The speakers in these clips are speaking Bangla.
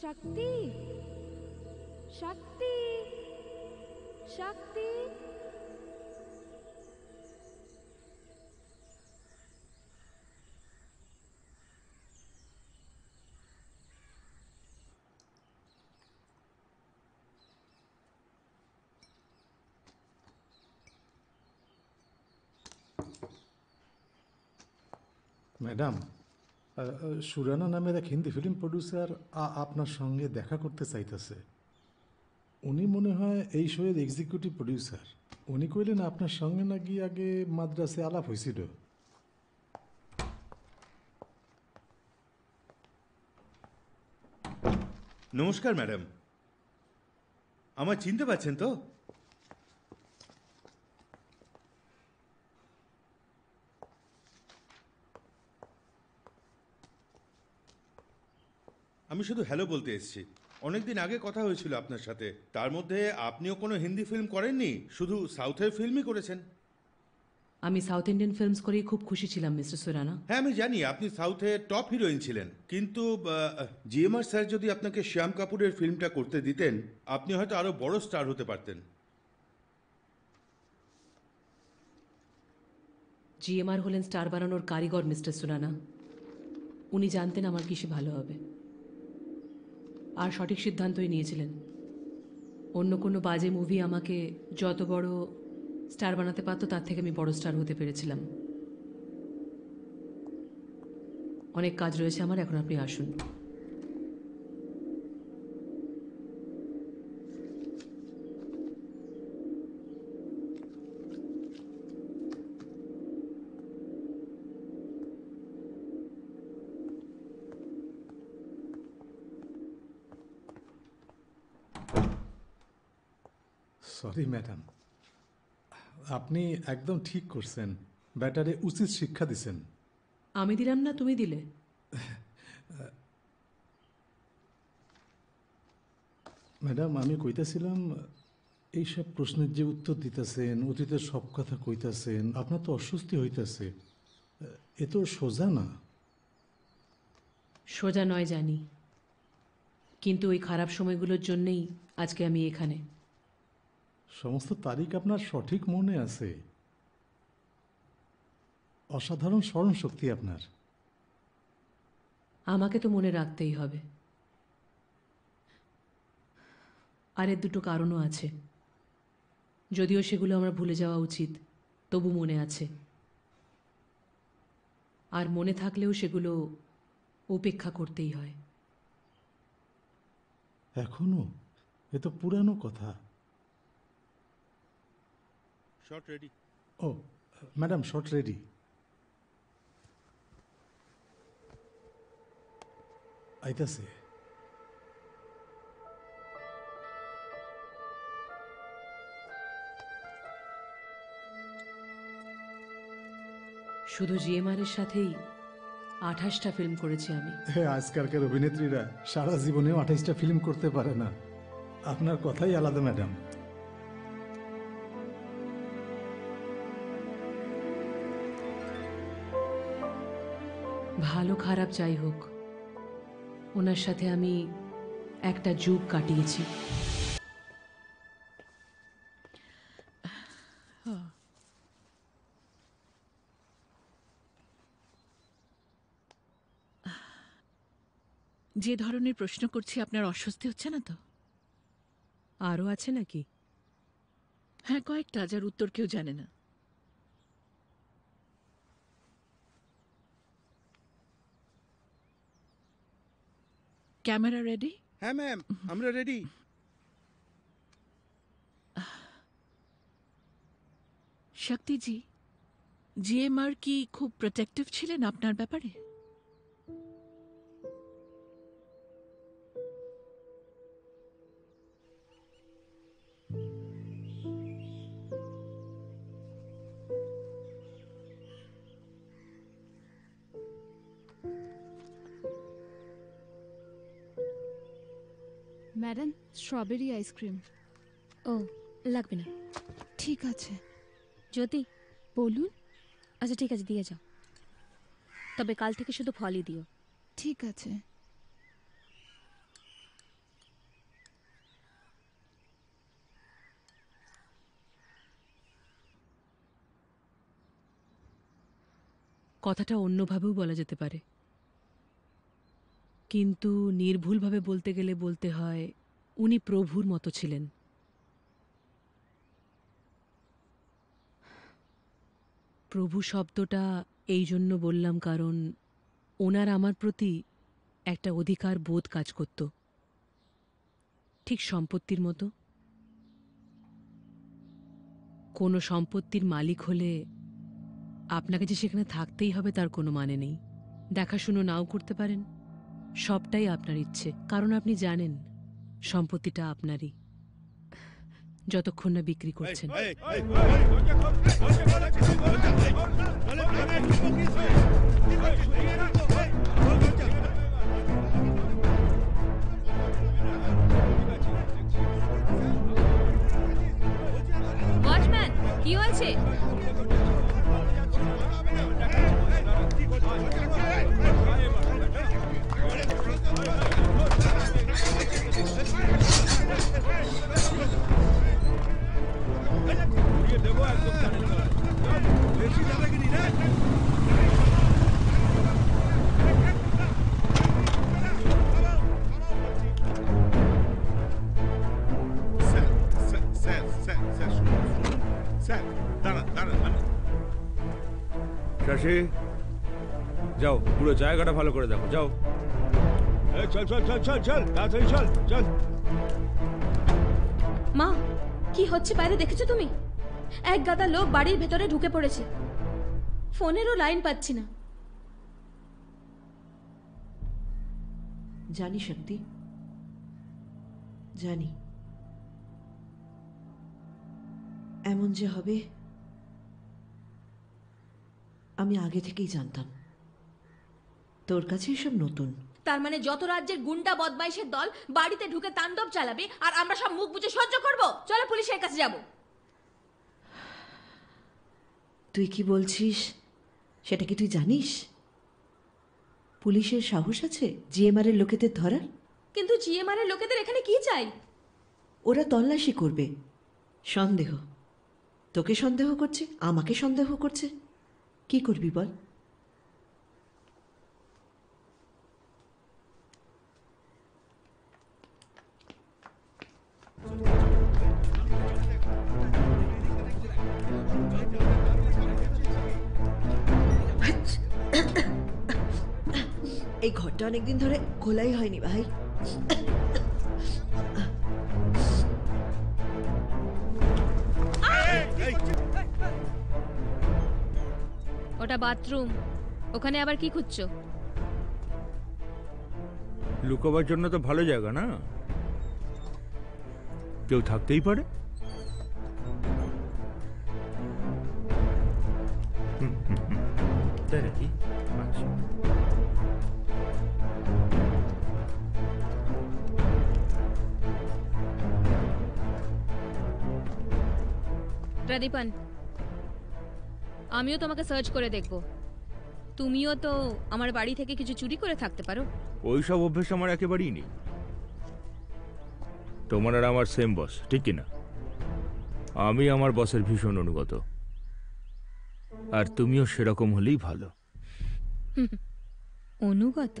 শক্তি, শক্তি, শক্তি। ম্যাডাম, সুরানা নামের এক হিন্দি ফিল্ম প্রডিউসার আপনার সঙ্গে দেখা করতে চাইতেছে। উনি মনে হয় এই শোয়ের এক্সিকিউটিভ প্রডিউসার। উনি কইলেন আপনার সঙ্গে নাকি আগে মাদ্রাসে আলাপ হয়েছিল। নমস্কার ম্যাডাম, আমার চিনতে পারছেন তো? আমি শুধু হ্যালো বলতে এসেছি। অনেকদিন আগে কথা হয়েছিল আপনার সাথে, তার মধ্যে আপনিও কোনো হিন্দি ফিল্ম করেননি, শুধু সাউথের ফিল্মই করেছেন। আমি সাউথ ইন্ডিয়ান ফিল্মস করেই খুব খুশি ছিলাম মিস্টার সুরানা। হ্যাঁ আমি জানি আপনি সাউথের টপ হিরোইন ছিলেন, কিন্তু জিএমআর স্যার যদি আপনাকে শ্যাম কাপুরের ফিল্মটা করতে দিতেন, আপনি হয়তো আরও বড় স্টার হতে পারতেন। জিএমআর হলেন স্টার বানানোর কারিগর মিস্টার সুরানা। উনি জানতেন আমার কিসে ভালো হবে, আর সঠিক সিদ্ধান্তই নিয়েছিলেন। অন্য কোনো বাজে মুভি আমাকে যত বড় স্টার বানাতে পারতো তার থেকে আমি বড় স্টার হতে পেরেছিলাম। অনেক কাজ রয়েছে আমার, এখন আপনি আসুন। সরি ম্যাডাম, আপনি একদম ঠিক করছেন। ব্যাটারে উচিত শিক্ষা দিছেন। আমি দিলাম না, তুমি দিলে। ম্যাডাম, আমি কইতেছিলাম এইসব প্রশ্নের যে উত্তর দিতেছেন, অতীতের সব কথা কইতেছেন, আপনার তো অস্বস্তি হইতেছে। এ তো সোজা না। সোজা নয় জানি, কিন্তু ওই খারাপ সময়গুলোর জন্যেই আজকে আমি এখানে। সমস্ত তারিখ আপনার সঠিক মনে আছে। অসাধারণ স্মরণ শক্তি আপনার। আমাকে তো মনে রাখতেই হবে। আর এর দুটো কারণও আছে, যদিও সেগুলো আমার ভুলে যাওয়া উচিত, তবু মনে আছে। আর মনে থাকলেও সেগুলো উপেক্ষা করতেই হয়। এখনো? এ তো পুরানো কথা। Shot ready. ও ম্যাডাম, শট রেডি। আইতাছে। শুধু জিএমআর এর সাথেই 28টা ফিল্ম করেছি আমি। হ্যাঁ, আজকালকার অভিনেত্রীরা সারা জীবনেও 28টা ফিল্ম করতে পারে না। আপনার কথাই আলাদা ম্যাডাম। ভালো খারাপ যাই হোক, ওনার সাথে আমি একটা যুগ কাটিয়েছি। যে ধরনের প্রশ্ন করছি আপনার অস্বস্তি হচ্ছে না তো? আরও আছে নাকি? হ্যাঁ, কয়েকটা, যার উত্তর কেউ জানে না। Camera ready? হ্যাঁ ম্যাম, আমরা রেডি। শক্তিজি, জিএমআর কি খুব প্রোটেক্টিভ ছিলেন আপনার ব্যাপারে? Madam, strawberry ice cream. ও, লাগবে না। ঠিক আছে। জ্যোতি, বলুন। আচ্ছা ঠিক আছে, দিয়ে যাও। তবে কাল থেকে শুধু ফলই দিও। ঠিক আছে। কথাটা অন্যভাবেও বলা যেতে পারে, কিন্তু নির্ভুলভাবে বলতে গেলে বলতে হয় উনি প্রভুর মতো ছিলেন। প্রভু শব্দটা এই জন্য বললাম কারণ ওনার আমার প্রতি একটা অধিকার বোধ কাজ করত, ঠিক সম্পত্তির মতো। কোনো সম্পত্তির মালিক হলে আপনাকে যে সেখানে থাকতেই হবে তার কোনো মানে নেই। দেখাশুনো নাও করতে পারেন, সবটাই আপনার ইচ্ছে, কারণ আপনি জানেন সম্পত্তিটা আপনারই, যতক্ষণ না বিক্রি করছেন। ওয়াচম্যান, কি হয়েছে? শশী, যাও পুরো জায়গাটা ভালো করে দেখো, যাও। চল চল চল চল চল, তাড়াতাড়ি চল চল। মা, কি হচ্ছে বাইরে দেখেছো তুমি? এক গাদা লোক বাড়ির ভেতরে ঢুকে পড়েছে, ফোনেরও লাইন পাচ্ছি না। জানি শক্তি, জানি এমন যে হবে আমি আগে থেকেই জানতাম। তোর কাছে এসব নতুন? তার মানে যত রাজ্যের গুন্ডা বদমাইশের দল বাড়িতে ঢুকে তাণ্ডব চালাবে আর আমরা সব মুখ বুজে সহ্য করব? চলো পুলিশের কাছে যাব। তুই কি বলছিস সেটা কি তুই জানিস? পুলিশের সাহস আছে জিএমআর এর লোকেদের ধরার? কিন্তু জিএমআর এর লোকেদের এখানে কি চাই? ওরা তল্লাশি করবে। সন্দেহ, তোকে সন্দেহ করছে, আমাকে সন্দেহ করছে, কি করবি বল? এই ঘরটা অনেকদিন ধরে খোলাই হয়নি ভাই। ওটা বাথরুম, ওখানে আবার কি খুঁজছো? লুকোবার জন্য তো ভালো জায়গা না, কেউ থাকতেই পারে। তাই নাকি? আচ্ছা। প্রদীপন, আমিও তোমাকে সার্চ করে দেখব। তুমিও তো আমার বাড়ি থেকে কিছু চুরি করে থাকতে পারো। ওই সব অভ্যেস আমার একেবারেই নেই। তোমার আর আমার সেম বস, ঠিক কিনা? আমি আমার বসের ভীষণ অনুগত, আর তুমিও সেরকম হলেই ভালো। অনুগত?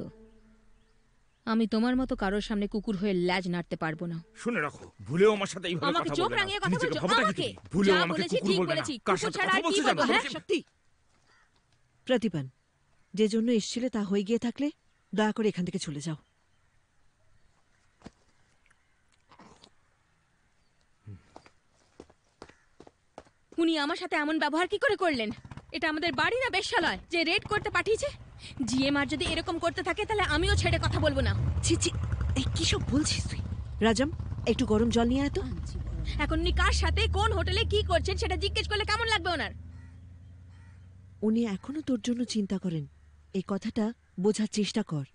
আমি তোমার মতো কারোর সামনে কুকুর হয়ে ল্যাজ নাড়তে পারবো না। শুনে রাখো, ভুলেও আমার সাথে এইভাবে আমাকে কথা চোখ বলবে না। রাঙিয়ে কথা নিজেকে বলছো ভাবো নাকি আমাকে? তুমি? ভুলেও যা আমাকে বলেছি কুকুর ঠিক বলবে না। বলেছি। কার কুকুর সাথে ছাড়া কথা আর কি বলছো জানো? বলবো? হ্যাঁ সত্যি প্রতিপান, যে জন্য এসেছিলে তা হয়ে গিয়ে থাকলে দয়া করে এখান থেকে চলে যাও। উনি আমার সাথে এমন ব্যবহার কি করে করলেন? এটা আমাদের বাড়ি না বেশ্যালয় যে রেড করতে পাঠিয়েছে? জিএমআর যদি এরকম করতে থাকে তাহলে আমিও ছেড়ে কথা বলবো না। ছি ছি, এই কি সব বলছিস তুই? রাজম, একটু গরম জল নিয়ে আয় তো। এখন উনি কার সাথে কোন হোটেলে কি করছেন সেটা জিজ্ঞেস করলে কেমন লাগবে ওনার? উনি এখনো তোর জন্য চিন্তা করেন, এই কথাটা বোঝার চেষ্টা কর।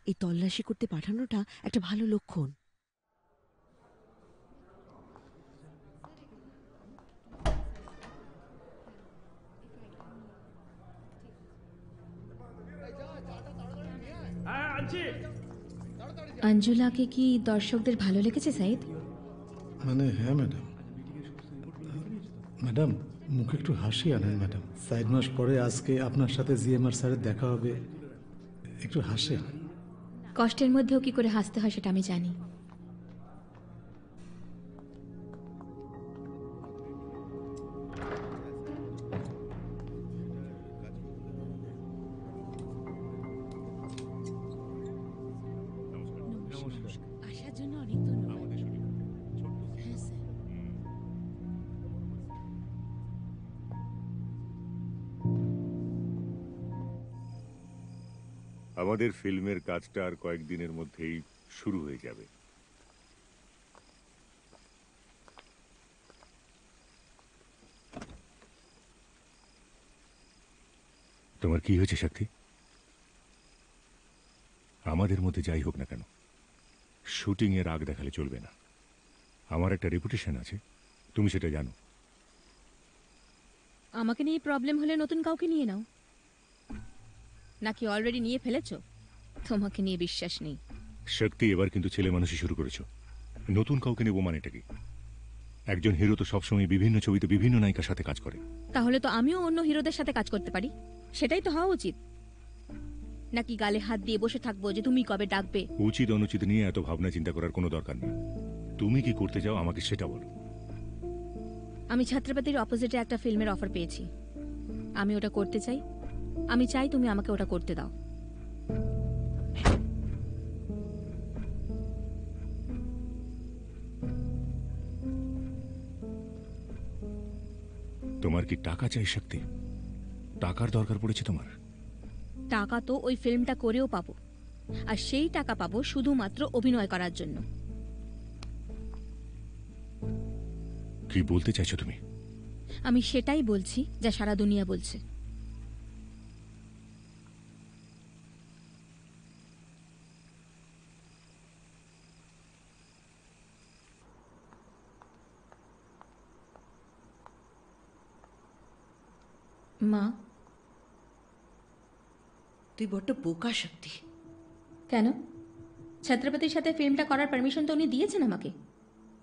এই তল্লাশি করতে পাঠানোটা একটা ভালো লক্ষণ। অঞ্জুলাকে কি দর্শকদের ভালো লেগেছে সাইদ? মানে হ্যাঁ ম্যাডাম। ম্যাডাম মুখে একটু হাসি আনেন ম্যাডাম। 4 মাস পরে আজকে আপনার সাথে জিএমআর স্যারের দেখা হবে, একটু হাসেন। কষ্টের মধ্যেও কি করে হাসতে হয় সেটা আমি জানি। আসার জন্য অনেক ধন্যবাদ। হ্যাঁ স্যার। আমাদের ফিল্মের কাজটা আর কয়েকদিনের মধ্যেই শুরু হয়ে যাবে। তোমার কি হয়েছে শক্তি? আমাদের মধ্যে যাই হোক না কেন, শুটিং এর আগ দেখালে চলবে না। আমার একটা রেপুটেশন আছে, তুমি সেটা জানো। আমাকে নিয়ে প্রবলেম হলে নতুন কাউকে নিয়ে নাও, নাকি অলরেডি নিয়ে ফেলেছো? তোমাকে নিয়ে বিশ্বাস নেই। শক্তি, এবার কিন্তু ছেলে মানুষই শুরু করেছো। নতুন কাউকে নেবো মানেটা কি? একজন হিরো তো সবসময় বিভিন্ন ছবিতে বিভিন্ন নায়িকার সাথে কাজ করে। তাহলে তো আমিও অন্য হিরোদের সাথে কাজ করতে পারি, সেটাই তো হওয়া উচিত। নাকি গালে হাত দিয়ে বসে থাকবো যে তুমি কবে ডাকবে? উচিত অনুচিত নিয়ে এত ভাবনা চিন্তা করার কোনো দরকার নেই। তুমি কি করতে চাও আমাকে সেটা বলো। আমি ছাত্রপাতির অপোজিটে একটা ফিল্মের অফার পেয়েছি, আমি ওটা করতে চাই। আমি চাই তুমি আমাকে ওটা করতে দাও। তোমার কি টাকা চাই শক্তি? টাকার দরকার পড়েছে তোমার? টাকা তো ওই ফিল্মটা করেও পাবো, আর সেই টাকা পাবো শুধুমাত্র অভিনয় করার জন্য। কি বলতে চাইছো তুমি? আমি সেটাই বলছি যা সারা দুনিয়া বলছে। মা, তুই বড্ড বোকা শক্তি। কেন? ছাত্রপতির সাথে ফিল্মটা করার পারমিশন তো উনি দিয়েছেন আমাকে।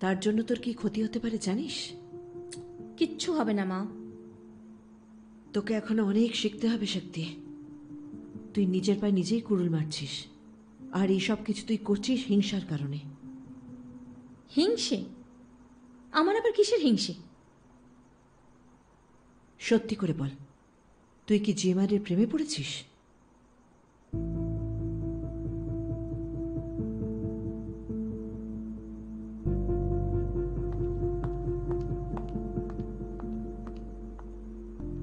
তার জন্য তোর কি ক্ষতি হতে পারে জানিস? কিচ্ছু হবে না মা। তোকে এখনো অনেক শিখতে হবে শক্তি। তুই নিজের পায়ে নিজেই কুড়ুল মারছিস, আর এই সব কিছু তুই করছিস হিংসার কারণে। হিংসে? আমার আবার কিসের হিংসে? সত্যি করে বল, তুই কি জিএমআর এর প্রেমে পড়েছিস?